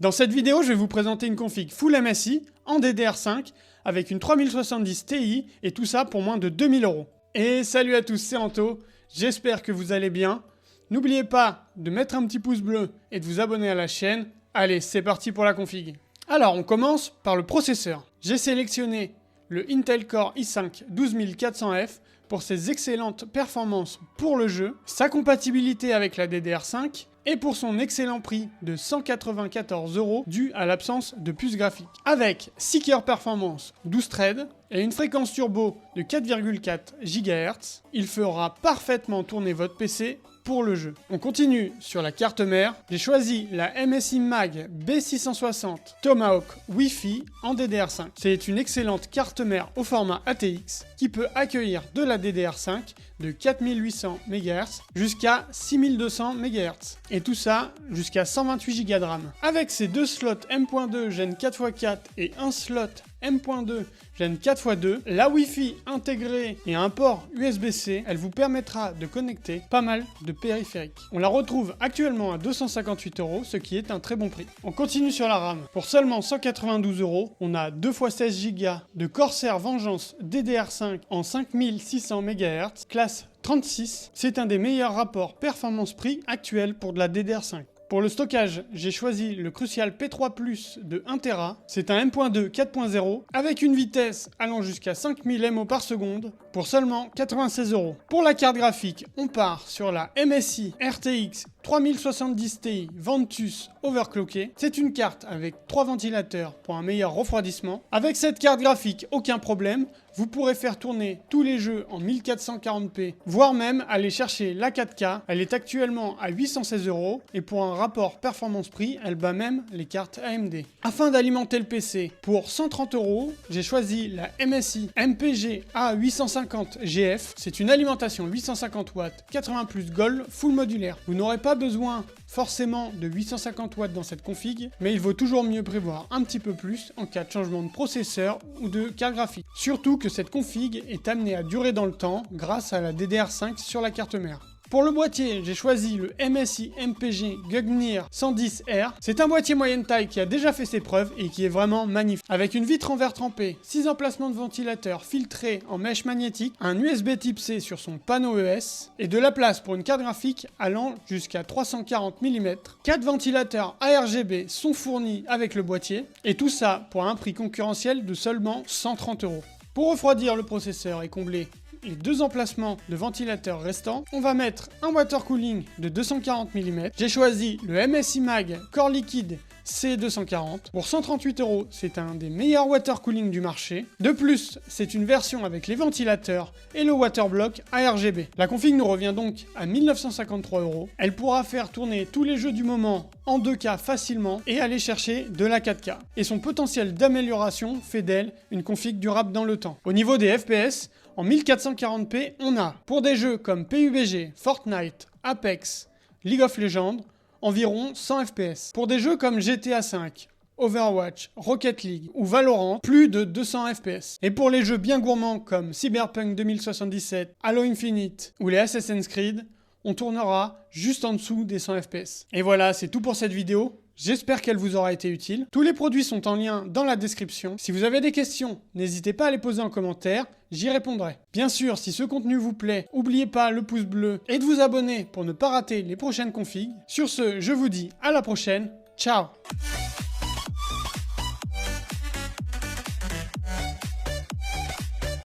Dans cette vidéo, je vais vous présenter une config Full MSI en DDR5 avec une 3070 Ti et tout ça pour moins de 2000 €. Et salut à tous, c'est Anto, j'espère que vous allez bien. N'oubliez pas de mettre un petit pouce bleu et de vous abonner à la chaîne. Allez, c'est parti pour la config. Alors, on commence par le processeur. J'ai sélectionné le Intel Core i5 12400F pour ses excellentes performances pour le jeu, sa compatibilité avec la DDR5 et pour son excellent prix de 194 € dû à l'absence de puce graphique. Avec 6 cœurs performance, 12 threads et une fréquence turbo de 4,4 GHz, il fera parfaitement tourner votre PC pour le jeu. On continue sur la carte mère. J'ai choisi la MSI Mag B660 Tomahawk Wi-Fi en DDR5. C'est une excellente carte mère au format ATX qui peut accueillir de la DDR5 de 4800 MHz jusqu'à 6200 MHz. Et tout ça jusqu'à 128 Go de RAM. Avec ses deux slots M.2 Gen 4x4 et un slot M.2 Gen 4x2, la Wi-Fi intégrée et un port USB-C, elle vous permettra de connecter pas mal de périphériques. On la retrouve actuellement à 258 €, ce qui est un très bon prix. On continue sur la RAM. Pour seulement 192 €, on a 2x16 Go de Corsair Vengeance DDR5 en 5600 MHz, classe 36. C'est un des meilleurs rapports performance-prix actuels pour de la DDR5. Pour le stockage, j'ai choisi le Crucial P3 Plus de 1 Tera. C'est un M.2 4.0 avec une vitesse allant jusqu'à 5000 MO par seconde pour seulement 96 €. Pour la carte graphique, on part sur la MSI RTX 3070 Ti Ventus overclockée. C'est une carte avec 3 ventilateurs pour un meilleur refroidissement. Avec cette carte graphique, aucun problème. Vous pourrez faire tourner tous les jeux en 1440p, voire même aller chercher la 4K. Elle est actuellement à 816 € et pour un rapport performance-prix, elle bat même les cartes AMD. Afin d'alimenter le PC, pour 130 €, j'ai choisi la MSI MPG A850 GF. C'est une alimentation 850 watts, 80 plus Gold, full modulaire. Vous n'aurez pas besoin forcément de 850 watts dans cette config, mais il vaut toujours mieux prévoir un petit peu plus en cas de changement de processeur ou de carte graphique. Surtout que cette config est amenée à durer dans le temps grâce à la DDR5 sur la carte mère. Pour le boîtier, j'ai choisi le MSI MPG Gugnir 110R. C'est un boîtier moyenne taille qui a déjà fait ses preuves et qui est vraiment magnifique. Avec une vitre en verre trempé, 6 emplacements de ventilateurs filtrés en mèche magnétique, un USB type C sur son panneau ES et de la place pour une carte graphique allant jusqu'à 340 mm. 4 ventilateurs ARGB sont fournis avec le boîtier et tout ça pour un prix concurrentiel de seulement 130 €. Pour refroidir le processeur et combler les 2 emplacements de ventilateurs restants, on va mettre un water cooling de 240 mm. J'ai choisi le MSI Mag Core Liquide C240. Pour 138 €, c'est un des meilleurs water cooling du marché. De plus, c'est une version avec les ventilateurs et le water block ARGB. La config nous revient donc à 1953 €. Elle pourra faire tourner tous les jeux du moment en 2K facilement et aller chercher de la 4K. Et son potentiel d'amélioration fait d'elle une config durable dans le temps. Au niveau des FPS, en 1440p, on a, pour des jeux comme PUBG, Fortnite, Apex, League of Legends, environ 100 FPS. Pour des jeux comme GTA V, Overwatch, Rocket League ou Valorant, plus de 200 FPS. Et pour les jeux bien gourmands comme Cyberpunk 2077, Halo Infinite ou les Assassin's Creed, on tournera juste en dessous des 100 FPS. Et voilà, c'est tout pour cette vidéo. J'espère qu'elle vous aura été utile. Tous les produits sont en lien dans la description. Si vous avez des questions, n'hésitez pas à les poser en commentaire, j'y répondrai. Bien sûr, si ce contenu vous plaît, n'oubliez pas le pouce bleu et de vous abonner pour ne pas rater les prochaines configs. Sur ce, je vous dis à la prochaine. Ciao!